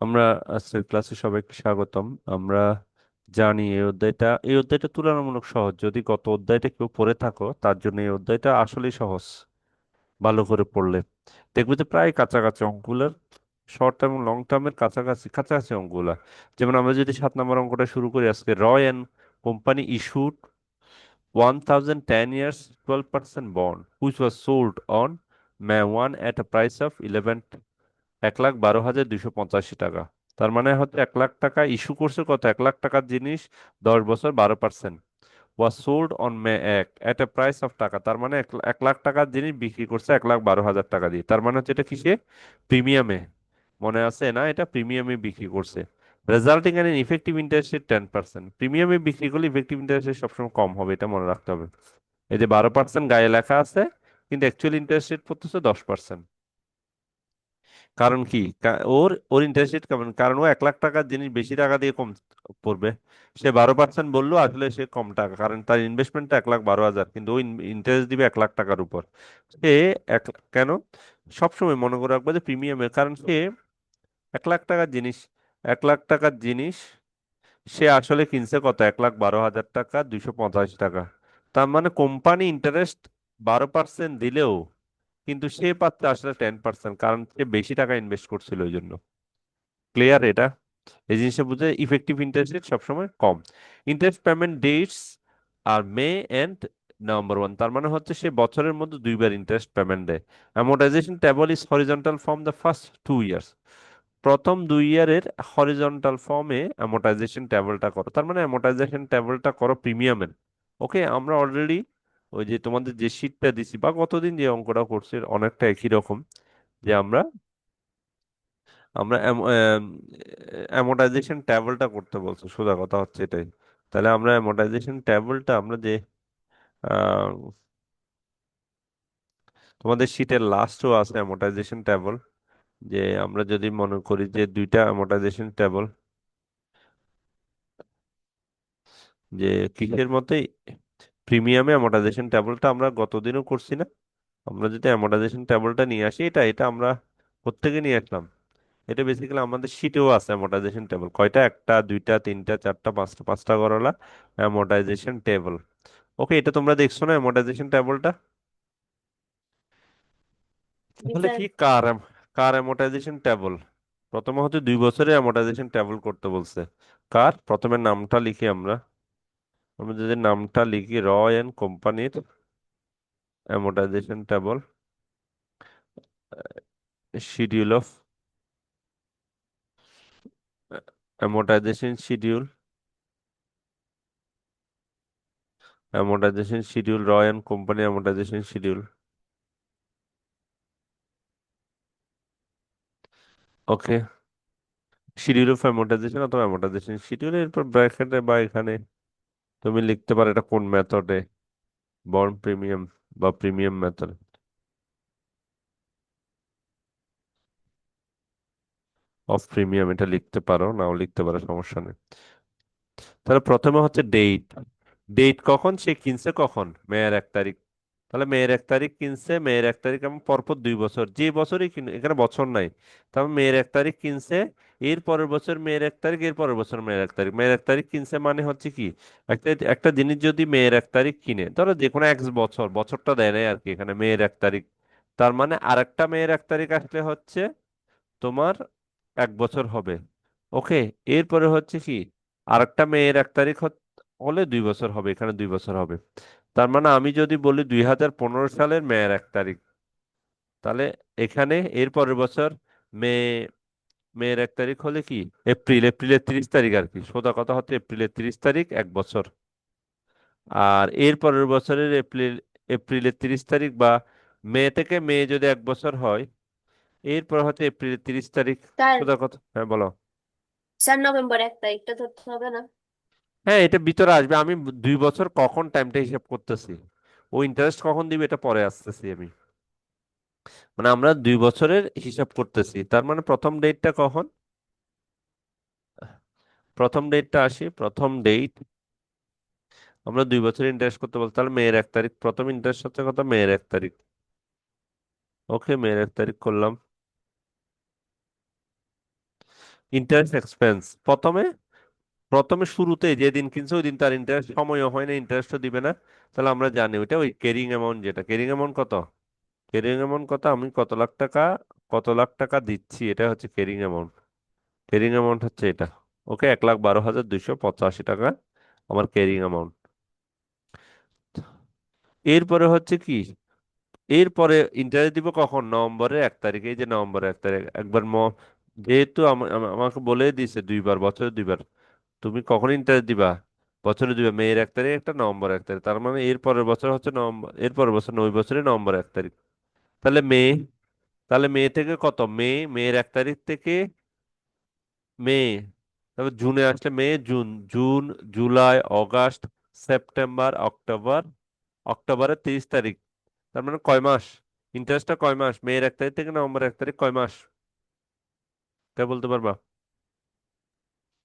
আমরা আজকের ক্লাসে সবাইকে স্বাগতম। আমরা জানি এই অধ্যায়টা তুলনামূলক সহজ। যদি গত অধ্যায়টা কেউ পড়ে থাকো তার জন্য এই অধ্যায়টা আসলেই সহজ। ভালো করে পড়লে দেখবে যে প্রায় কাছাকাছি অঙ্কগুলোর শর্ট টার্ম এবং লং টার্মের কাছাকাছি কাছাকাছি অঙ্কগুলা। যেমন আমরা যদি 7 নম্বর অঙ্কটা শুরু করি আজকে, রয় and company issued 1010 years 12% bond which was sold on May 1 at a price of 1,12,285 টাকা। তার মানে হচ্ছে 1 লাখ টাকা ইস্যু করছে, কত 1 লাখ টাকার জিনিস 10 বছর 12%, was sold on May 1 at a price of taka. তার মানে 1 লাখ টাকার জিনিস বিক্রি করছে 1,12,000 টাকা দিয়ে। তার মানে হচ্ছে এটা কিসে? প্রিমিয়ামে। মনে আছে না? এটা প্রিমিয়ামে বিক্রি করছে। Resulting N effective interest rate 10%। প্রিমিয়ামে বিক্রি করলে ইফেক্টিভ ইন্টারেস্ট রেট সবসময় কম হবে, এটা মনে রাখতে হবে। এই যে 12% গায়ে লেখা আছে, কিন্তু অ্যাকচুয়াল ইন্টারেস্ট রেট পড়তেছে 10%। কারণ কি? ওর ওর ইন্টারেস্ট রেট কেমন? কারণ ও 1 লাখ টাকার জিনিস বেশি টাকা দিয়ে কম পড়বে। সে 12% বললো, আসলে সে কম টাকা, কারণ তার ইনভেস্টমেন্টটা 1,12,000, কিন্তু ও ইন্টারেস্ট দিবে 1 লাখ টাকার উপর। সে এক কেন? সবসময় মনে করে রাখবে যে প্রিমিয়ামের কারণ সে 1 লাখ টাকার জিনিস 1 লাখ টাকার জিনিস সে আসলে কিনছে কত? 1,12,000 টাকা, 285 টাকা। তার মানে কোম্পানি ইন্টারেস্ট 12% দিলেও কিন্তু সে পাচ্ছে আসলে 10%, কারণ সে বেশি টাকা ইনভেস্ট করছিল ওই জন্য। ক্লিয়ার এটা? এই জিনিসটা বুঝে ইফেক্টিভ ইন্টারেস্ট রেট সবসময় কম। ইন্টারেস্ট পেমেন্ট ডেটস আর May and November 1। তার মানে হচ্ছে সে বছরের মধ্যে দুইবার ইন্টারেস্ট পেমেন্ট দেয়। Amortisation table is horizontal from the first 2 years. প্রথম 2 ইয়ারের হরিজন্টাল ফর্মে অ্যামোর্টাইজেশন টেবলটা করো। তার মানে অ্যামোর্টাইজেশন টেবলটা করো প্রিমিয়ামের। ওকে, আমরা অলরেডি ওই যে তোমাদের যে শীটটা দিছি বা গতদিন যে অঙ্কটা করছি অনেকটা একই রকম, যে আমরা আমরা অ্যামোর্টাইজেশন ট্যাবলটা করতে বলছো, সোজা কথা হচ্ছে এটাই। তাহলে আমরা অ্যামোর্টাইজেশন ট্যাবলটা আমরা যে আহ, তোমাদের শীটের লাস্টও আছে অ্যামোর্টাইজেশন ট্যাবল, যে আমরা যদি মনে করি যে দুইটা অ্যামোর্টাইজেশন ট্যাবল, যে কিসের মতে প্রিমিয়ামে অ্যামোর্টাইজেশন ট্যাবলটা আমরা গতদিনও করছি না? আমরা যদি অ্যামোর্টাইজেশন ট্যাবলটা নিয়ে আসি, এটা এটা আমরা প্রত্যেকে নিয়ে আসলাম। এটা বেসিক্যালি আমাদের শীটেও আছে অ্যামোর্টাইজেশন টেবল। কয়টা? একটা, দুইটা, তিনটা, চারটা, পাঁচটা, পাঁচটা করলা অ্যামোর্টাইজেশন টেবল। ওকে, এটা তোমরা দেখছো না অ্যামোর্টাইজেশন টেবলটা? জি তাহলে স্যার। কি কার কার অ্যামোর্টাইজেশন টেবল? প্রথমে হচ্ছে 2 বছরের অ্যামোর্টাইজেশন টেবল করতে বলছে। কার? প্রথমে নামটা লিখি আমরা। আমরা যদি নামটা লিখি, রয় অ্যান্ড কোম্পানির amortisation table, schedule of amortisation schedule, amortisation schedule, Roy and company amortisation schedule. Okay, schedule of amortisation অথবা অ্যামোর্টাইজেশন শিডিউল, এরপর ব্র্যাকেটে বা এখানে তুমি লিখতে পারো এটা কোন মেথডে, বন্ড প্রিমিয়াম বা প্রিমিয়াম মেথড অফ প্রিমিয়াম, এটা লিখতে পারো, নাও লিখতে পারো, সমস্যা নেই। তাহলে প্রথমে হচ্ছে ডেট। ডেট কখন সে কিনছে, কখন? May 1 তারিখ। তাহলে May 1 তারিখ কিনছে, May 1 তারিখ এবং পরপর 2 বছর, যে বছরই কিনে, এখানে বছর নাই। তাহলে May 1 তারিখ কিনছে, এর পরের বছর May 1 তারিখ, এর পরের বছর May 1 তারিখ। May 1 তারিখ কিনছে মানে হচ্ছে কি, একটা একটা জিনিস যদি May 1 তারিখ কিনে, ধরো যে কোনো এক্স বছর, বছরটা দেয় নাই আর কি এখানে, May 1 তারিখ। তার মানে আরেকটা May 1 তারিখ আসলে হচ্ছে তোমার 1 বছর হবে। ওকে, এরপরে হচ্ছে কি, আরেকটা May 1 তারিখ হলে 2 বছর হবে, এখানে 2 বছর হবে। তার মানে আমি যদি বলি 2015 সালের May 1 তারিখ, তাহলে এখানে এর পরের বছর মে May 1 তারিখ হলে কি, এপ্রিলের 30 তারিখ আর কি, সোজা কথা হচ্ছে এপ্রিলের 30 তারিখ 1 বছর। আর এর পরের বছরের এপ্রিলের 30 তারিখ, বা মে যদি 1 বছর হয়, এরপর হচ্ছে এপ্রিলের 30 তারিখ। স্যার, সোজা কথা, হ্যাঁ বলো। স্যার নভেম্বর 1 তারিখটা ধরতে হবে না? হ্যাঁ, এটা ভিতরে আসবে। আমি 2 বছর কখন টাইমটা হিসাব করতেছি, ও ইন্টারেস্ট কখন দিবে এটা পরে আসতেছি আমি। মানে আমরা 2 বছরের হিসাব করতেছি, তার মানে প্রথম ডেটটা কখন? প্রথম ডেটটা আসি, প্রথম ডেট আমরা 2 বছরের ইন্টারেস্ট করতে বলতে, তাহলে May 1 তারিখ প্রথম ইন্টারেস্ট হচ্ছে কত? May 1 তারিখ। ওকে, May 1 তারিখ করলাম। ইন্টারেস্ট এক্সপেন্স প্রথমে প্রথমে শুরুতে যেদিন কিনছে ওই দিন তার ইন্টারেস্ট সময়ও হয় না, ইন্টারেস্টও দিবে না। তাহলে আমরা জানি ওইটা ওই ক্যারিং অ্যামাউন্ট, যেটা ক্যারিং অ্যামাউন্ট কত, ক্যারিং অ্যামাউন্ট কত, আমি কত লাখ টাকা দিচ্ছি, এটা হচ্ছে ক্যারিং অ্যামাউন্ট। ক্যারিং অ্যামাউন্ট হচ্ছে এটা। ওকে, 1,12,285 টাকা আমার ক্যারিং অ্যামাউন্ট। এরপরে হচ্ছে কি, এরপরে ইন্টারেস্ট দিব কখন, নভেম্বরের 1 তারিখে। এই যে নভেম্বরের 1 তারিখ একবার যেহেতু আমাকে বলে দিয়েছে দুইবার, বছরে দুইবার, তুমি কখন ইন্টারেস্ট দিবা, বছরে দিবা মে 1 তারিখ একটা, নভেম্বর 1 তারিখ, তার মানে এর পরের বছর হচ্ছে নভেম্বর, এর পরের বছর ওই বছরে নভেম্বর 1 তারিখ। তাহলে তাহলে মে থেকে কত, মে 1 তারিখ থেকে মে, তারপর জুনে আসলে May, June, June, July, August, September, October, অক্টোবরের 30 তারিখ। তার মানে কয় মাস, ইন্টারেস্টটা কয় মাস, মে 1 তারিখ থেকে নভেম্বর 1 তারিখ, কয় মাস, কে বলতে পারবা?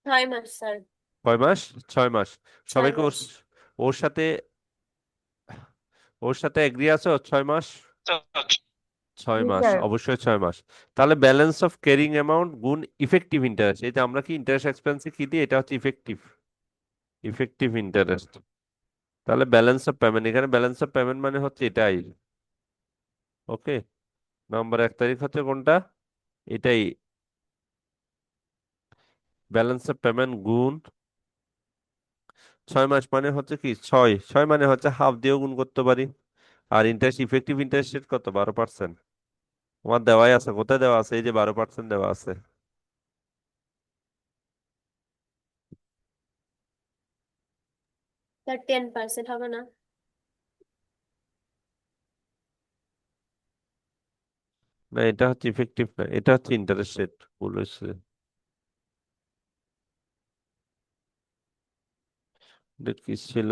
6 মাস স্যার। কয় মাস? 6 মাস। ছয় সবাইকে ওর মাস ওর সাথে ওর সাথে এগ্রি আছো, 6 মাস? ছয় জি মাস স্যার। অবশ্যই 6 মাস। তাহলে ব্যালেন্স অফ ক্যারিং অ্যামাউন্ট গুণ ইফেক্টিভ ইন্টারেস্ট, এই যে আমরা কি ইন্টারেস্ট এক্সপেন্সে কি দিই, এটা হচ্ছে ইফেক্টিভ, ইফেক্টিভ ইন্টারেস্ট। তাহলে ব্যালেন্স অফ পেমেন্ট, এখানে ব্যালেন্স অফ পেমেন্ট মানে হচ্ছে এটাই। ওকে, নভেম্বর 1 তারিখ হচ্ছে কোনটা, এটাই। ব্যালেন্স অফ পেমেন্ট গুণ 6 মাস মানে হচ্ছে কি, ছয় ছয় মানে হচ্ছে হাফ দিয়েও গুণ করতে পারি। আর ইন্টারেস্ট, ইফেক্টিভ ইন্টারেস্ট রেট কত, 12%। তোমার দেওয়াই আছে, কোথায় দেওয়া আছে, এই যে 12% দেওয়া আছে। স্যার 10% হবে না? না, এটা হচ্ছে ইফেক্টিভ না, এটা হচ্ছে ইন্টারেস্ট রেট, ভুল হয়েছে। এটা কি ছিল,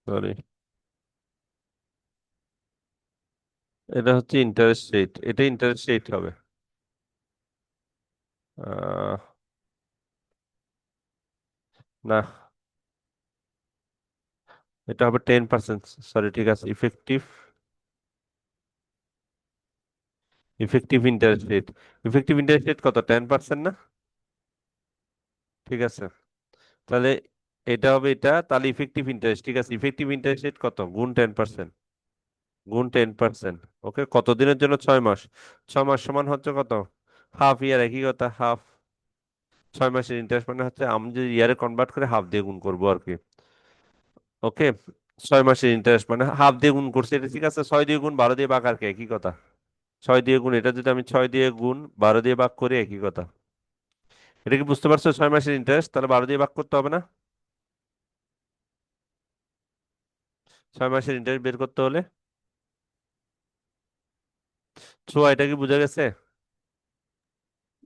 সরি, এটা হচ্ছে ইন্টারেস্ট রেট, এটা ইন্টারেস্ট রেট হবে। আহ, না, এটা হবে 10%। সরি, ঠিক আছে, effective, effective interest rate. Effective interest rate কত, 10% না? ঠিক আছে, তাহলে এটা হবে এটা, তাহলে ইফেক্টিভ ইন্টারেস্ট, ঠিক আছে, ইফেক্টিভ ইন্টারেস্ট রেট কত, গুণ 10%, গুণ 10%। ওকে, কত দিনের জন্য, 6 মাস। 6 মাস সমান হচ্ছে কত, হাফ ইয়ার, একই কথা, হাফ। 6 মাসের ইন্টারেস্ট মানে হচ্ছে আমি যদি ইয়ারে কনভার্ট করে হাফ দিয়ে গুণ করবো আর কি। ওকে, 6 মাসের ইন্টারেস্ট মানে হাফ দিয়ে গুণ করছি, এটা ঠিক আছে, 6 দিয়ে গুণ 12 দিয়ে ভাগ আর কি, একই কথা। 6 দিয়ে গুণ, এটা যদি আমি 6 দিয়ে গুণ 12 দিয়ে ভাগ করি, একই কথা। এটা কি বুঝতে পারছো, 6 মাসের ইন্টারেস্ট, তাহলে 12 দিয়ে ভাগ করতে হবে না? 6 মাসের ইন্টারেস্ট বের করতে হলে। এটা কি বোঝা গেছে?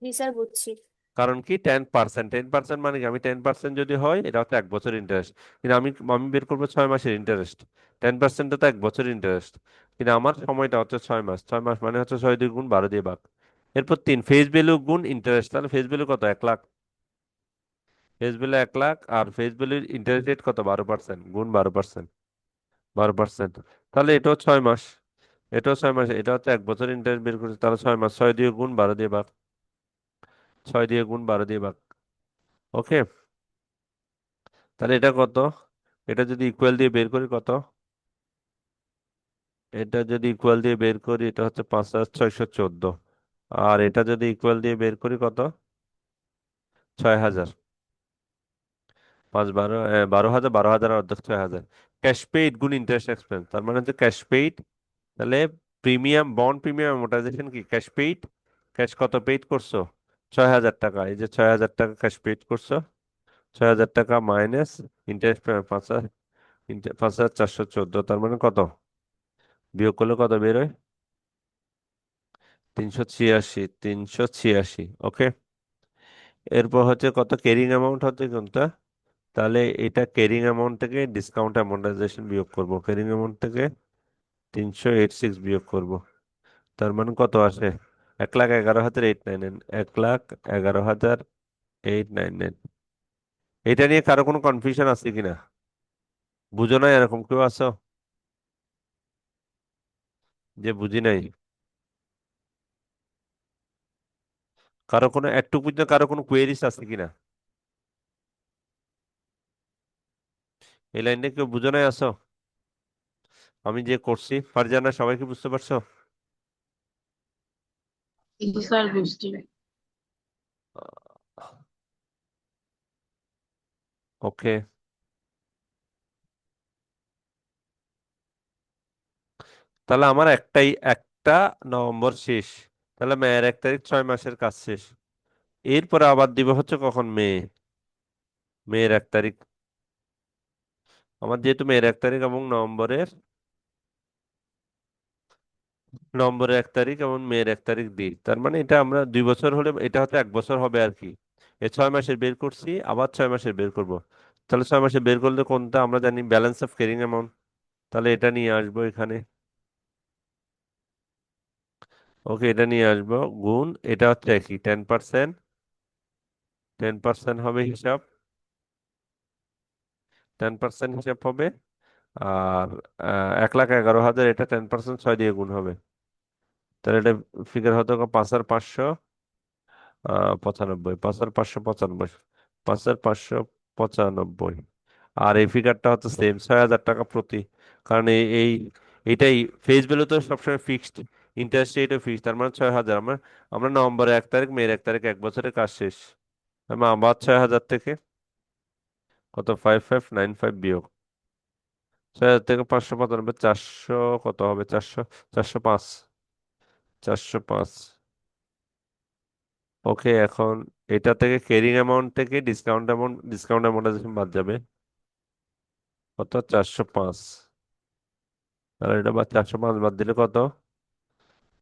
জি স্যার, বুঝছি। কারণ কি, 10%, 10% মানে কি, আমি 10% যদি হয় এটা হচ্ছে 1 বছর ইন্টারেস্ট, কিন্তু আমি আমি বের করবো 6 মাসের ইন্টারেস্ট। 10% তো 1 বছর ইন্টারেস্ট, কিন্তু আমার সময়টা হচ্ছে 6 মাস। 6 মাস মানে হচ্ছে 6 দিয়ে গুণ 12 দিয়ে ভাগ। এরপর 3, ফেস ভ্যালু গুণ ইন্টারেস্ট, তাহলে ফেস ভ্যালু কত, 1 লাখ। ফেস ভ্যালু 1 লাখ, আর ফেস ভ্যালুর ইন্টারেস্ট রেট কত, 12%, গুণ 12%, 12%। তাহলে এটাও 6 মাস, এটাও 6 মাস, এটা হচ্ছে 1 বছর ইন্টারেস্ট বের করছে, তাহলে 6 মাস, 6 দিয়ে গুণ 12 দিয়ে ভাগ, 6 দিয়ে গুণ 12 দিয়ে ভাগ। ওকে, তাহলে এটা কত, এটা যদি ইকুয়াল দিয়ে বের করি কত, এটা যদি ইকুয়াল দিয়ে বের করি এটা হচ্ছে 5,614। আর এটা যদি ইকুয়াল দিয়ে বের করি কত, 6,000। 5 12 12,000, 12,000 আর অর্ধেক 6,000। ক্যাশ পেইড গুণ ইন্টারেস্ট এক্সপেন্স, তার মানে হচ্ছে ক্যাশ পেইড। তাহলে প্রিমিয়াম, বন্ড প্রিমিয়াম অ্যামortization কি, ক্যাশ পেইড। ক্যাশ কত পেইড করছো, 6,000 টাকা, এই যে 6,000 টাকা ক্যাশ পেইড করছো। 6,000 টাকা মাইনাস ইন্টারেস্ট, 5,414, তার মানে কত, বিয়োগ করলে কত বের হয়, 386, 386। ওকে, এরপর হচ্ছে কত, ক্যারিং অ্যামাউন্ট হচ্ছে কোনটা, তাহলে এটা ক্যারিং অ্যামাউন্ট থেকে ডিসকাউন্ট অ্যামortization বিয়োগ করব, ক্যারিং অ্যামাউন্ট থেকে 386 বিয়োগ করব, তার মানে কত আসে, 1,11,899। 1,11,899। এটা নিয়ে কারো কোনো কনফিউশন আছে কিনা, বুঝো না, এরকম কেউ আছো যে বুঝি নাই? কারো কোনো একটু পর্যন্ত কারো কোনো কোয়েরিজ আছে কিনা? এই লাইনটা কেউ বুঝো নাই আসো? আমি যে করছি ফারজানা, সবাইকে বুঝতে পারছো? জি স্যার, বুঝছি। ওকে, তাহলে আমার একটা নভেম্বর শেষ। তাহলে মেয়ের 1 তারিখ 6 মাসের কাজ শেষ। এরপরে আবার দিব হচ্ছে কখন? মেয়ের 1 তারিখ। আমার যেহেতু মেয়ের 1 তারিখ এবং নভেম্বরের 1 তারিখ এবং মেয়ের 1 তারিখ দিই, তার মানে এটা আমরা 2 বছর হলে এটা হচ্ছে 1 বছর হবে আর কি। 6 মাসের বের করছি, আবার 6 মাসের বের করব। তাহলে 6 মাসের বের করলে কোনটা আমরা জানি? Balance of carrying amount. তাহলে এটা নিয়ে আসবো এখানে। ওকে, এটা নিয়ে আসবো। গুণ, এটা হচ্ছে কি 10%। 10% হবে হিসাব। 10% হিসাব হবে। আর 1,11,000, এটা 10% 6 দিয়ে গুণ হবে। তাহলে এটা ফিগার হতে 5,595, 5,595, 5,595। আর এই ফিগারটা হচ্ছে সেম 6,000 টাকা প্রতি। কারণ এইটাই ফেস ভ্যালু তো সবসময় ফিক্সড, ইন্টারেস্ট রেটও ফিক্সড, তার মানে 6,000। আমরা নভেম্বরের 1 তারিখ মেয়ের 1 তারিখ 1 বছরের কাজ শেষ। আমরা আবার 6,000 থেকে কত 5,595 বিয়োগ 6,000 থেকে 595, 400 কত হবে? 405। 405। ওকে, এখন এটা থেকে ক্যারিং অ্যামাউন্ট থেকে ডিসকাউন্ট অ্যামাউন্ট বাদ যাবে। কত? 405। আর এটা বা 405 বাদ দিলে কত?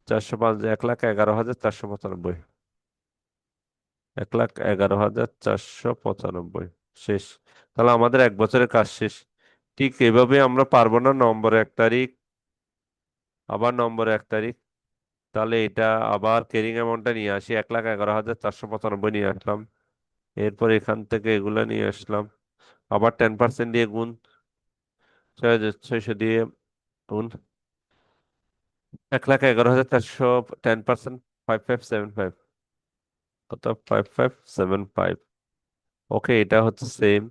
405 1,11,495। 1,11,495 শেষ। তাহলে আমাদের 1 বছরের কাজ শেষ। ঠিক এভাবে আমরা পারবো না নভেম্বরের 1 তারিখ, আবার নভেম্বরের 1 তারিখ। তাহলে এটা আবার ক্যারিং অ্যামাউন্টটা নিয়ে আসি, 1,11,495 নিয়ে আসলাম। এরপর এখান থেকে এগুলা নিয়ে আসলাম। আবার 10% দিয়ে গুণ, 6,600 দিয়ে গুণ 1,11,400, 10%, 5,575। কত? 5,575। ওকে, এটা হচ্ছে সেম,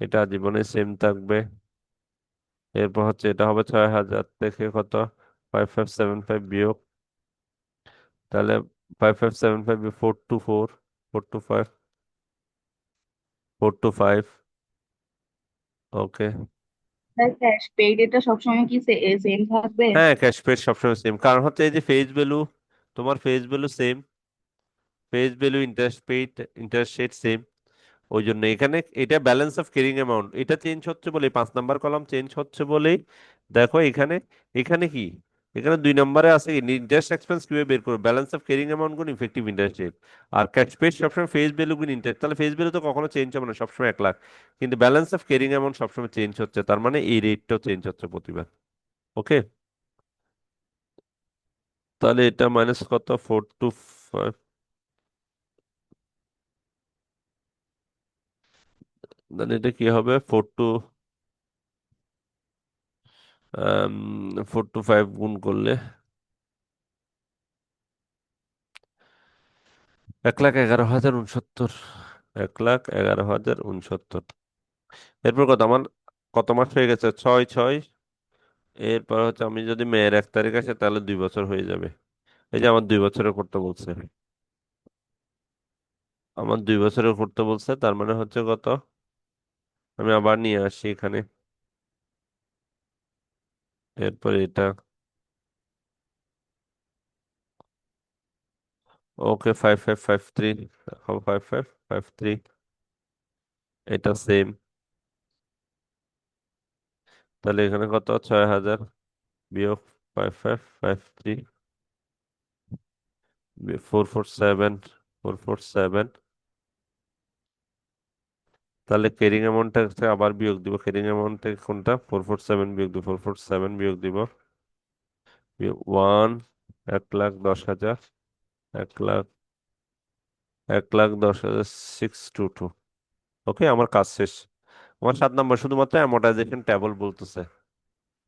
এটা জীবনে সেম থাকবে। এরপর হচ্ছে এটা হবে 6,000 থেকে কত? 5,575 বিয়োগ, তাহলে 5,575 424, 425, 425। ওকে। স্যার, ক্যাশ পেইড এটা সবসময় কি সেম থাকবে? হ্যাঁ, ক্যাশ পেড সবসময় সেম, কারণ হচ্ছে এই যে ফেস ভ্যালু, তোমার face value same, face value interest paid interest rate same. ওই জন্য এখানে এটা ব্যালেন্স অফ ক্যারিং অ্যামাউন্ট, এটা চেঞ্জ হচ্ছে বলে 5 নাম্বার কলাম চেঞ্জ হচ্ছে বলেই দেখো এখানে। এখানে কি? এখানে 2 নম্বরে আছে কি ইন্টারেস্ট এক্সপেন্স কিভাবে বের করবো? ব্যালেন্স অফ ক্যারিং অ্যামাউন্ট গুণ ইফেক্টিভ ইন্টারেস্ট রেট। আর ক্যাশ পেড সবসময় ফেস ভ্যালু গুণ ইন্টারেস্ট, তাহলে ফেস ভ্যালু তো কখনো চেঞ্জ হবে না, সবসময় 1 লাখ। কিন্তু ব্যালেন্স অফ ক্যারিং অ্যামাউন্ট সবসময় চেঞ্জ হচ্ছে, তার মানে এই রেটটাও চেঞ্জ হচ্ছে প্রতিবার। ওকে, তাহলে এটা মাইনাস কত? 425। তাহলে এটা কি হবে? 425 গুণ করলে 1,11,069। 1,11,069। এরপর কত আমার? কত মাস হয়ে গেছে? 6, 6। এরপর হচ্ছে আমি যদি মেয়ের 1 তারিখ আসে তাহলে 2 বছর হয়ে যাবে। এই যে আমার 2 বছরে করতে বলছে, আমার 2 বছরে করতে বলছে, তার মানে হচ্ছে কত? আমি আবার নিয়ে আসি এখানে। এরপর এটা। ওকে, 5,553। 5,553, এটা সেম। তাহলে এখানে কত? 6,000 বিয়োগ 5,553, 447, 447। তাহলে ক্যারিং অ্যামাউন্টটা আবার বিয়োগ দিব, ক্যারিং অ্যামাউন্ট থেকে কোনটা? 447 বিয়োগ দিব, 447 বিয়োগ দিব, ওয়ান 1,10,000, 1 লাখ, 1,10,000, 622। ওকে, আমার কাজ শেষ। আমার 7 নম্বর শুধুমাত্র অ্যামোর্টাইজেশন টেবল বলতেছে।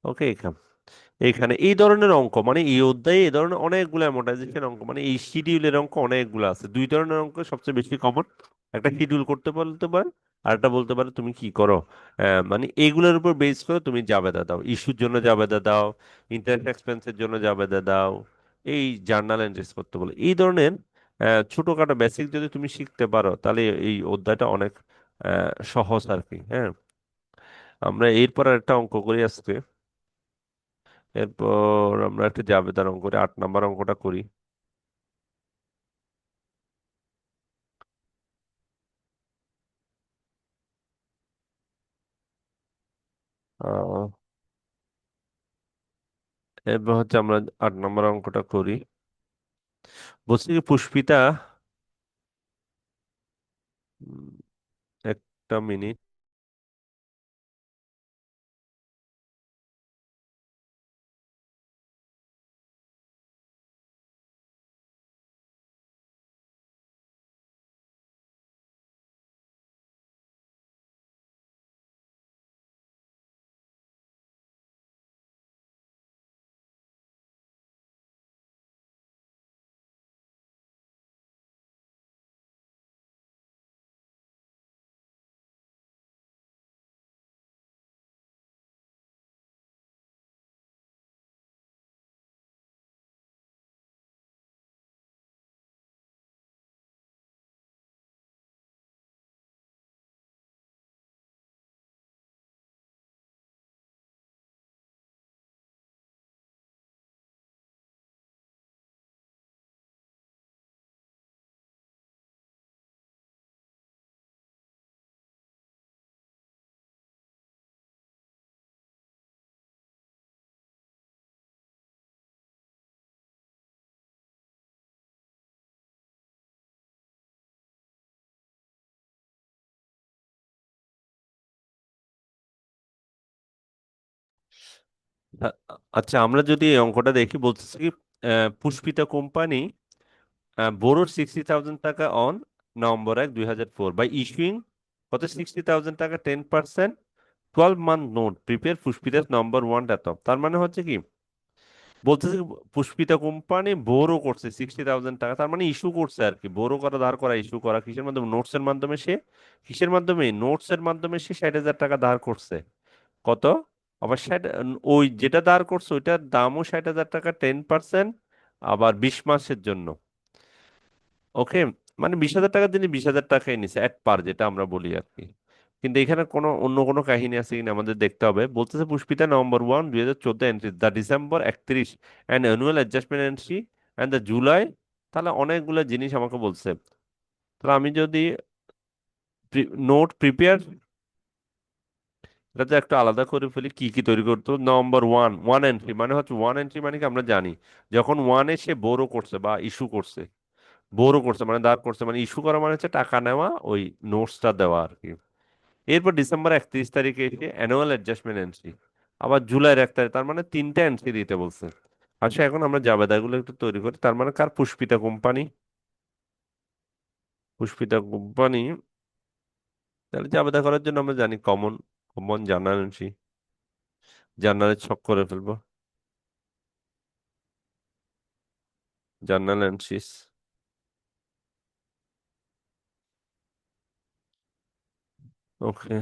ওকে, এখানে এই ধরনের অঙ্ক মানে এই অধ্যায়ে এই ধরনের অনেকগুলো অ্যামortization অঙ্ক মানে এই শিডিউলের অঙ্ক অনেকগুলো আছে। দুই ধরনের অঙ্ক সবচেয়ে বেশি কমন, একটা শিডিউল করতে বলতে পারে আর একটা বলতে পারে তুমি কি করো, মানে এইগুলোর উপর বেস করে তুমি জাবেদা দাও, ইস্যুর জন্য জাবেদা দাও, ইন্টারেস্ট এক্সপেন্সের জন্য জাবেদা দাও, এই জার্নাল এন্ট্রিজ করতে বলে। এই ধরনের ছোটখাটো বেসিক যদি তুমি শিখতে পারো তাহলে এই অধ্যায়টা অনেক সহজ আর কি। হ্যাঁ, আমরা এরপর একটা অঙ্ক করি আজকে। এরপর আমরা একটা জাবেদার অঙ্ক করি, 8 নম্বর অঙ্কটা করি। আহ, এরপর হচ্ছে আমরা 8 নম্বর অঙ্কটা করি। বলছি কি পুষ্পিতা, উম, একটা মিনিট। আ- আচ্ছা, আমরা যদি এই অঙ্কটা দেখি, বলতেছি কি পুষ্পিতা কোম্পানি borrowed 60,000 টাকা অন November 1, 2004 বাই ইস্যুইং কত 60,000 টাকা 10% 12 মান্থ নোট প্রিপেয়ার পুষ্পিতাস নম্বর 1 এত। তার মানে হচ্ছে কি, বলতেছে কি, পুষ্পিতা কোম্পানি বোরো করছে 60,000 টাকা, তার মানে ইস্যু করছে আর কি, বোরো করা, ধার করা, ইস্যু করা কিসের মাধ্যমে, নোটস এর মাধ্যমে। সে কিসের মাধ্যমে, নোটস এর মাধ্যমে সে 60,000 টাকা ধার করছে। কত, আবার 60, ওই যেটা ধার করছে ওইটার দামও 60,000 টাকা 10%, আবার 20 মাসের জন্য। ওকে, মানে 20,000 টাকার জিনিস 20,000 টাকাই নিছে এট পার, যেটা আমরা বলি আর কি। কিন্তু এখানে কোনো অন্য কোনো কাহিনী আছে কিনা আমাদের দেখতে হবে। বলতেছে Pushpita November 1, 2014 entry, the December 31 and annual adjustment entry and the July. তাহলে অনেকগুলো জিনিস আমাকে বলছে। তাহলে আমি যদি নোট প্রিপেয়ার, এটা তো একটু আলাদা করে ফেলি, কি কি তৈরি করতো। November 1, ওয়ান এন্ট্রি মানে হচ্ছে, ওয়ান এন্ট্রি মানে কি আমরা জানি, যখন ওয়ানে সে বোরো করছে বা ইস্যু করছে, বোরো করছে মানে দাঁড় করছে, মানে ইস্যু করা মানে হচ্ছে টাকা নেওয়া, ওই নোটসটা দেওয়া আর কি। এরপর December 31 এসে অ্যানুয়াল অ্যাডজাস্টমেন্ট এন্ট্রি, আবার জুলাই 1 তারিখ, তার মানে তিনটা এন্ট্রি দিতে বলছে। আচ্ছা, এখন আমরা জাবেদাগুলো একটু তৈরি করি। তার মানে কার, পুষ্পিতা কোম্পানি, পুষ্পিতা কোম্পানি। তাহলে জাবেদা করার জন্য আমরা জানি কমন, কমন জার্নাল এন্ট্রি, জার্নালে ছক করে ফেলবো, জার্নাল এন্ট্রিস। ওকে,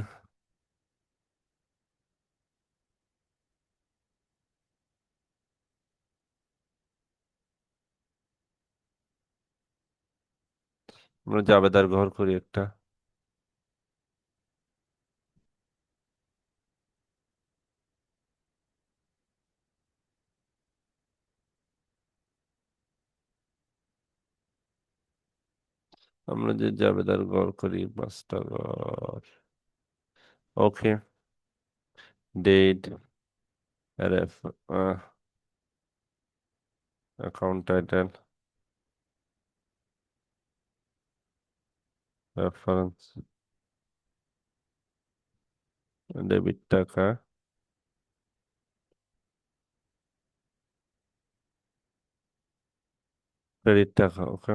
আমরা জাবেদার ঘর করি একটা। আমরা যে জাবেদার ঘর করি 5টা ঘর। ওকে, ডেট, রেফ, অ্যাকাউন্ট টাইটেল, রেফারেন্স, ডেবিট টাকা, ক্রেডিট টাকা। ওকে,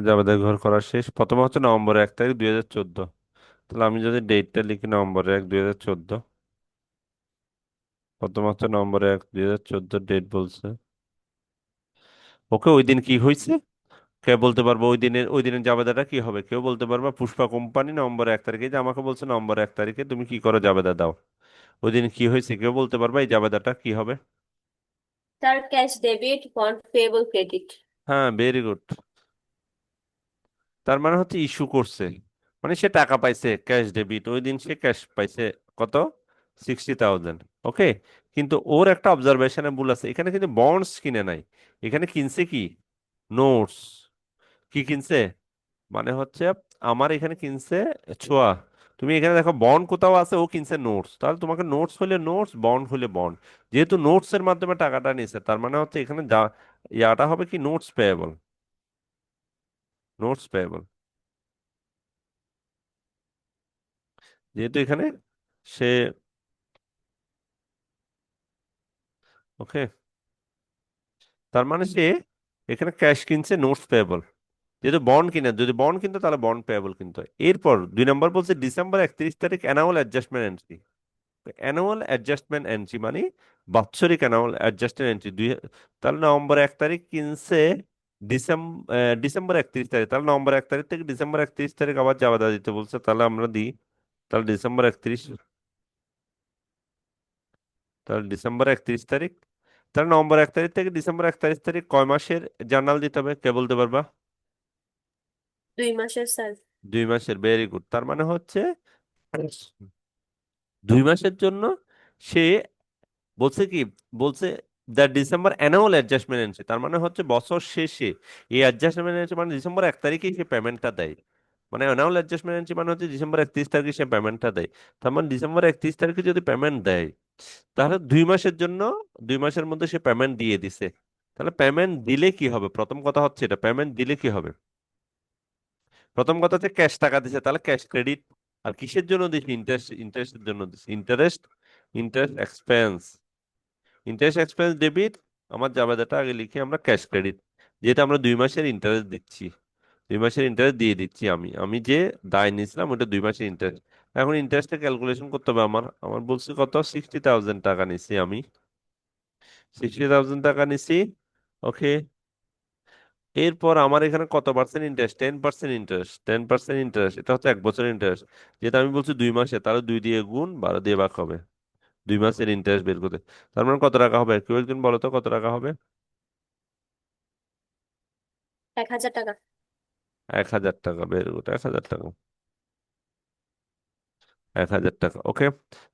জাবেদা ঘর করা শেষ। প্রথমে হচ্ছে নভেম্বর 1 তারিখ 2014। তাহলে আমি যদি ডেটটা লিখি নভেম্বর 1 2014, প্রথম হচ্ছে নভেম্বর 1 2014 ডেট বলছে। ওকে, ওই দিন কি হয়েছে কে বলতে পারবো? ওই দিনের জাবেদাটা কি হবে কেউ বলতে পারবা? পুষ্পা কোম্পানি নভেম্বর 1 তারিখে, যে আমাকে বলছে নভেম্বর 1 তারিখে তুমি কি করো জাবেদা দাও, ওই দিন কি হয়েছে কেউ বলতে পারবা? এই জাবেদাটা কি হবে? Sir cash debit bond payable credit. হ্যাঁ, ভেরি গুড। তার মানে হচ্ছে ইস্যু করছে, মানে সে টাকা পাইছে ক্যাশ ডেবিট, ওই দিন সে ক্যাশ পাইছে কত? 60,000। ওকে, কিন্তু ওর একটা অবজারভেশনে ভুল আছে, এখানে কিন্তু বন্ডস কিনে নাই, এখানে কিনছে কি? নোটস। কি কিনছে? মানে হচ্ছে আমার এখানে কিনছে ছোয়া, তুমি এখানে দেখো বন্ড কোথাও আছে, ও কিনছে নোটস, তাহলে তোমাকে নোটস হলে নোটস, বন্ড হলে বন্ড। যেহেতু নোটস এর মাধ্যমে টাকাটা নিছে, তার মানে হচ্ছে এখানে যা ইয়াটা হবে কি? Notes payable. নোটস পেয়েবল, যেহেতু এখানে সে, ওকে, তার মানে সে এখানে ক্যাশ কিনছে, নোটস পেয়েবল। যেহেতু বন্ড কিনে, যদি বন্ড কিনতো তাহলে বন্ড পেয়েবল কিনতো। এরপর 2 নম্বর বলছে ডিসেম্বর 31 তারিখ annual adjustment entry. Annual adjustment entry মানে বাৎসরিক অ্যানুয়াল অ্যাডজাস্টমেন্ট এন্ট্রি দুই। তাহলে নভেম্বর 1 তারিখ কিনছে ডিসেম্বর 31 তারিখ, তাহলে নভেম্বর 1 তারিখ থেকে ডিসেম্বর 31 তারিখ আবার জাবেদা দিতে বলছে, তাহলে আমরা দিই। তাহলে ডিসেম্বর 31 তারিখ, তাহলে নভেম্বর 1 তারিখ থেকে ডিসেম্বর 31 তারিখ কয় মাসের জার্নাল দিতে হবে কে বলতে পারবা? 2 মাসের স্যার। 2 মাসের, ভেরি গুড। তার মানে হচ্ছে 2 মাসের জন্য সে বলছে কি? বলছে the December annual adjustment entry, তার মানে হচ্ছে বছর শেষে এই অ্যাডজাস্টমেন্ট এন্ট্রি মানে ডিসেম্বর 1 তারিখেই সে পেমেন্টটা দেয়। মানে অ্যানুয়াল অ্যাডজাস্টমেন্ট এন্ট্রি মানে হচ্ছে ডিসেম্বর 31 তারিখে সে পেমেন্টটা দেয়। তার মানে ডিসেম্বর 31 তারিখে যদি পেমেন্ট দেয়, তাহলে 2 মাসের জন্য, 2 মাসের মধ্যে সে পেমেন্ট দিয়ে দিছে। তাহলে পেমেন্ট দিলে কি হবে? প্রথম কথা হচ্ছে এটা, পেমেন্ট দিলে কি হবে? প্রথম কথা হচ্ছে ক্যাশ টাকা দিছে, তাহলে ক্যাশ ক্রেডিট। আর কিসের জন্য দিছে? ইন্টারেস্টের জন্য দিছে। Interest, interest expense, interest expense debit. আমার জাবেদাটা আগে লিখে আমরা ক্যাশ ক্রেডিট, যেহেতু আমরা 2 মাসের ইন্টারেস্ট দিচ্ছি, 2 মাসের ইন্টারেস্ট দিয়ে দিচ্ছি। আমি আমি যে দায় নিয়েছিলাম ওটা 2 মাসের ইন্টারেস্ট। এখন ইন্টারেস্টটা ক্যালকুলেশন করতে হবে আমার। আমার বলছে কত? 60,000 টাকা নিছি আমি, 60,000 টাকা নিছি। ওকে, এরপর আমার এখানে কত পার্সেন্ট ইন্টারেস্ট? 10% ইন্টারেস্ট, 10% ইন্টারেস্ট, এটা হচ্ছে 1 বছরের ইন্টারেস্ট। যেহেতু আমি বলছি 2 মাসে, তাহলে 2 দিয়ে গুণ 12 দিয়ে ভাগ হবে, 2 মাসের ইন্টারেস্ট বের করতে। তার মানে কত টাকা হবে কেউ একজন বলো তো, কত টাকা হবে? 1,000 টাকা। 1,000 টাকা, বের গুড, 1,000 টাকা, 1,000 টাকা। ওকে,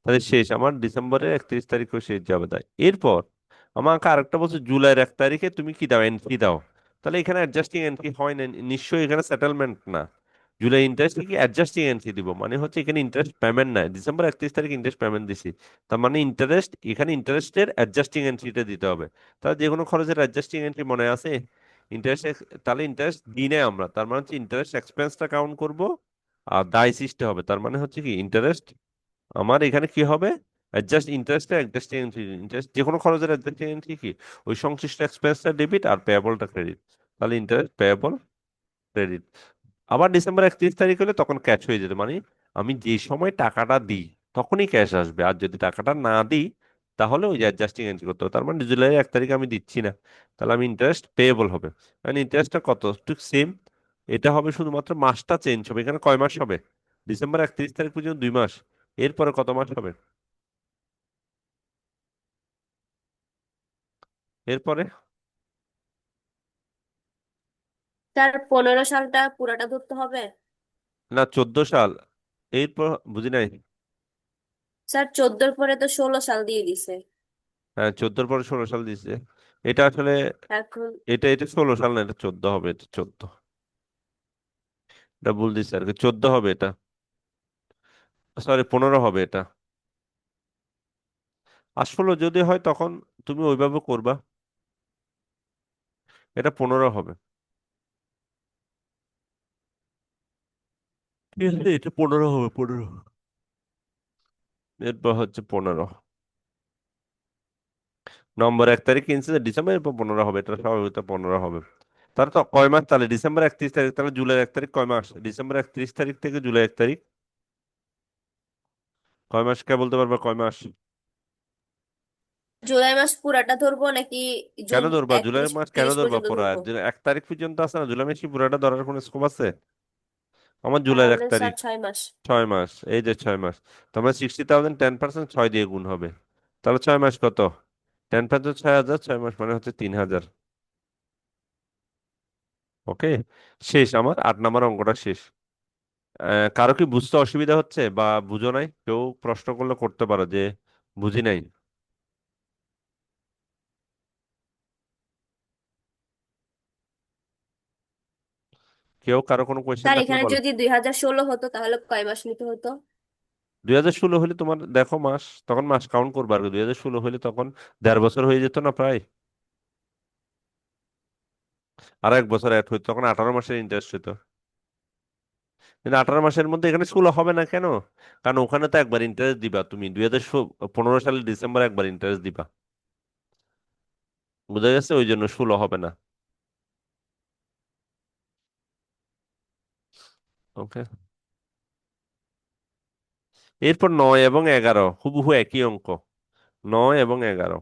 তাহলে শেষ আমার ডিসেম্বরের 31 তারিখও শেষ যাবে তাই। এরপর আমাকে আরেকটা বলছে জুলাইয়ের 1 তারিখে তুমি কি দাও? এন্ট্রি দাও। তাহলে এখানে অ্যাডজাস্টিং এন্ট্রি হয় না নিশ্চয়ই, এখানে সেটেলমেন্ট না। জুলাই ইন্টারেস্ট কি অ্যাডজাস্টিং এন্ট্রি দিব, মানে হচ্ছে এখানে ইন্টারেস্ট পেমেন্ট নাই, ডিসেম্বর 31 তারিখ ইন্টারেস্ট পেমেন্ট দিছি। তার মানে ইন্টারেস্ট, এখানে ইন্টারেস্টের অ্যাডজাস্টিং এন্ট্রিটা দিতে হবে। তাহলে যে কোনো খরচের অ্যাডজাস্টিং এন্ট্রি মনে আছে? ইন্টারেস্ট, তাহলে ইন্টারেস্ট দিই নাই আমরা, তার মানে হচ্ছে ইন্টারেস্ট এক্সপেন্সটা কাউন্ট করব, আর দায় সৃষ্টি হবে। তার মানে হচ্ছে কি ইন্টারেস্ট আমার এখানে কি হবে? অ্যাডজাস্ট ইন্টারেস্টটা অ্যাডজাস্টিং এন্ট্রি, ইন্টারেস্ট যে কোনো খরচের অ্যাডজাস্টিং এন্ট্রি কি ওই সংশ্লিষ্ট এক্সপেন্সটা ডেবিট আর পেয়াবলটা ক্রেডিট। তাহলে ইন্টারেস্ট পেয়াবল ক্রেডিট। আবার ডিসেম্বর 31 তারিখ হলে তখন ক্যাশ হয়ে যেত, মানে আমি যে সময় টাকাটা দিই তখনই ক্যাশ আসবে, আর যদি টাকাটা না দিই তাহলে ওই অ্যাডজাস্টিং এন্ট্রি করতে হবে। তার মানে জুলাই 1 তারিখে আমি দিচ্ছি না, তাহলে আমি ইন্টারেস্ট পেয়েবল হবে। মানে ইন্টারেস্টটা কত? ঠিক সেম, এটা হবে, শুধুমাত্র মাসটা চেঞ্জ হবে। এখানে কয় মাস হবে? ডিসেম্বর 31 তারিখ পর্যন্ত 2 মাস, এরপরে কত মাস হবে? এরপরে স্যার 15 সালটা পুরাটা ধরতে হবে। না, 14 সাল। এরপর বুঝি নাই। স্যার 14-র পরে তো 16 সাল দিয়ে দিছে। হ্যাঁ, 14-র পরে 16 সাল দিচ্ছে। এটা আসলে, এখন এটা 16 সাল না, এটা 14 হবে, এটা 14, এটা ভুল দিচ্ছে আর কি, 14 হবে এটা, সরি 15 হবে এটা। আসলে যদি হয় তখন তুমি ওইভাবে করবা, এটা 15 হবে। ঠিক আছে, এটা 15 হবে, 15। এরপর হচ্ছে 15, নভেম্বর 1 তারিখ কিনছে, ডিসেম্বর, এরপর 15 হবে, এটা স্বাভাবিক, 15 হবে। তাহলে তো কয় মাস, তাহলে ডিসেম্বর 31 তারিখ, তাহলে জুলাই 1 তারিখ কয় মাস? ডিসেম্বর 31 তারিখ থেকে জুলাই 1 তারিখ কয় মাস, কে বলতে পারবে কয় মাস? জুলাই মাস পুরাটা ধরবো নাকি কেন জুন ধরবা জুলাই 31 মাস, কেন 30 ধরবা পর্যন্ত পুরা ধরবো? 1 তারিখ পর্যন্ত আছে না, জুলাই মাস কি পুরাটা ধরার কোনো স্কোপ আছে? আমার জুলাই এক তাহলে তারিখ স্যার 6 মাস। 6 মাস, এই যে 6 মাস। তোমরা 60,000 10% 6 দিয়ে গুণ হবে, তাহলে 6 মাস কত? 10% 6,000, 6 মাস মানে হচ্ছে 3,000। ওকে, শেষ আমার 8 নম্বর অঙ্কটা শেষ। কারো কি বুঝতে অসুবিধা হচ্ছে বা বুঝো নাই? কেউ প্রশ্ন করলে করতে পারো যে বুঝি নাই। কেউ কারো কোনো কোয়েশ্চেন স্যার থাকলে এখানে বলো। যদি 2016 হতো তাহলে কয় মাস নিতে হতো? 2016 হলে তোমার দেখো মাস, তখন মাস কাউন্ট করবা। আর 2016 হলে তখন 1.5 বছর হয়ে যেত না প্রায়, আর 1 বছর অ্যাড হইতো, তখন 18 মাসের ইন্টারেস্ট হইতো। কিন্তু 18 মাসের মধ্যে এখানে 16 হবে না কেন? কারণ ওখানে তো একবার ইন্টারেস্ট দিবা তুমি, 2015 সালের ডিসেম্বর একবার ইন্টারেস্ট দিবা। বুঝা গেছে, ওই জন্য 16 হবে না। ওকে, এরপর 9 এবং 11 হুবহু একই অঙ্ক। 9 এবং 11,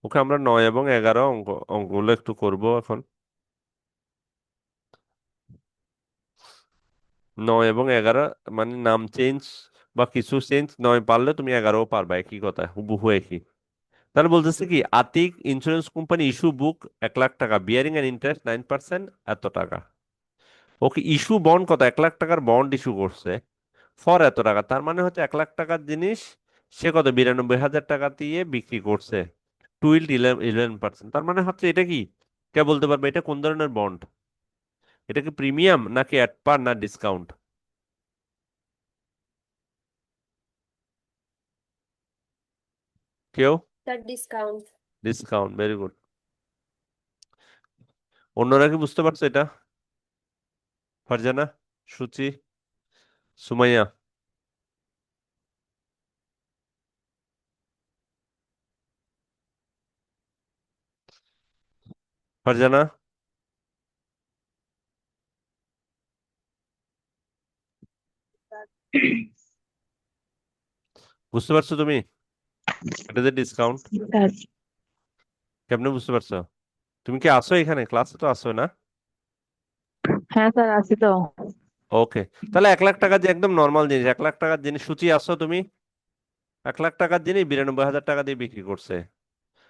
ওকে আমরা 9 এবং 11 অঙ্কগুলো একটু করব এখন। 9 এবং 11 মানে নাম চেঞ্জ বা কিছু চেঞ্জ, 9 পারলে তুমি 11ও পারবা, একই কথা, হুবহু একই। তাহলে বলতেছে কি, Atik insurance company issue book 1 lakh টাকা, বিয়ারিং এন্ড ইন্টারেস্ট 9% এত টাকা। ওকে, ইস্যু বন্ড কত? 1 লাখ টাকার বন্ড ইস্যু করছে ফর এত টাকা, তার মানে হচ্ছে 1 লাখ টাকার জিনিস সে কত 92,000 টাকা দিয়ে বিক্রি করছে, টুইল্ড 11%। তার মানে হচ্ছে এটা কি, কে বলতে পারবে এটা কোন ধরনের বন্ড? এটা কি প্রিমিয়াম নাকি অ্যাট পার না ডিসকাউন্ট? কেউ? Sir discount. Discount, very good. অন্যরা কি বুঝতে পারছো এটা? ফারজানা, সুচি, সুমাইয়া, ফারজানা, বুঝতে পারছো তুমি এটা যে ডিসকাউন্ট? স্যার। কেমনে বুঝতে পারছো? তুমি কি আসো এখানে, ক্লাসে তো আসো না? হ্যাঁ স্যার, আছি তো। ওকে, তাহলে 1 লাখ টাকা যে একদম নর্মাল জিনিস, 1 লাখ টাকার জিনিস, সূচি আসছো তুমি? 1 লাখ টাকার জিনিস 92,000 টাকা দিয়ে বিক্রি করছে,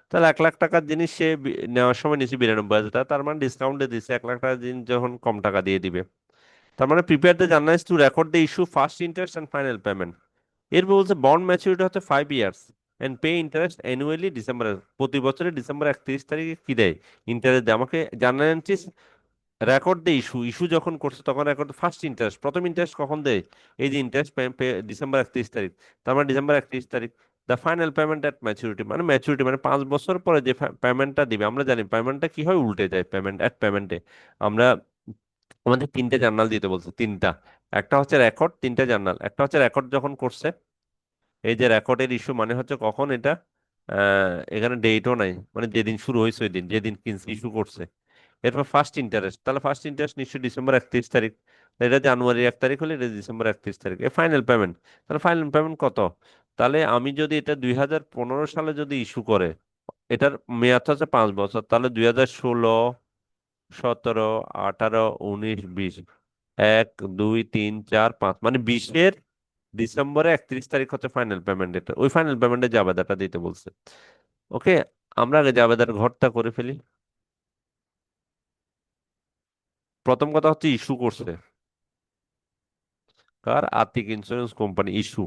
তাহলে 1 লাখ টাকার জিনিস সে নেওয়ার সময় নিচে 92,000 টাকা, তার মানে ডিসকাউন্টে দিচ্ছে 1 লাখ টাকার জিনিস যখন কম টাকা দিয়ে দিবে। তার মানে prepare the journalist to record the issue first interest and final payment. এরপর বলছে বন্ড ম্যাচুরিটি হচ্ছে 5 years and pay interest annually December, প্রতি বছরে ডিসেম্বর 31 তারিখে কি দেয়? ইন্টারেস্ট দেয়। আমাকে জার্নালিস্ট রেকর্ড দেয় ইস্যু, ইস্যু যখন করছে তখন রেকর্ড ফার্স্ট ইন্টারেস্ট, প্রথম ইন্টারেস্ট কখন দেয়? এই যে ইন্টারেস্ট ডিসেম্বর 31 তারিখ, তার মানে ডিসেম্বর 31 তারিখ। The final payment at maturity, মানে ম্যাচুরিটি মানে 5 বছর পরে যে পেমেন্টটা দিবে। আমরা জানি পেমেন্টটা কি হয়, উল্টে যায় পেমেন্ট এট পেমেন্টে। আমরা, আমাদের 3টে জার্নাল দিতে বলছে, 3টা। একটা হচ্ছে রেকর্ড, 3টে জার্নাল। একটা হচ্ছে রেকর্ড যখন করছে, এই যে রেকর্ডের ইস্যু মানে হচ্ছে কখন এটা, এখানে ডেটও নাই, মানে যেদিন শুরু হয়েছে ওই দিন, যেদিন কিনছে ইস্যু করছে। এরপর ফার্স্ট ইন্টারেস্ট, তাহলে ফার্স্ট ইন্টারেস্ট নিশ্চয়ই ডিসেম্বর 31 তারিখ, এটা জানুয়ারি 1 তারিখ হলে এটা ডিসেম্বর 31 তারিখ। এ ফাইনাল পেমেন্ট, তাহলে ফাইনাল পেমেন্ট কত? তাহলে আমি যদি এটা 2015 সালে যদি ইস্যু করে, এটার মেয়াদ হচ্ছে 5 বছর, তাহলে 2016, 17, 18, 19, 20, 1, 2, 3, 4, 5, মানে 20-এর ডিসেম্বরে 31 তারিখ হচ্ছে ফাইনাল পেমেন্ট। এটা ওই ফাইনাল পেমেন্টে জাবেদাটা দিতে বলছে। ওকে, আমরা আগে জাবেদার ঘরটা করে ফেলি। প্রথম কথা হচ্ছে ইস্যু করছে কার? Atiq insurance company issue.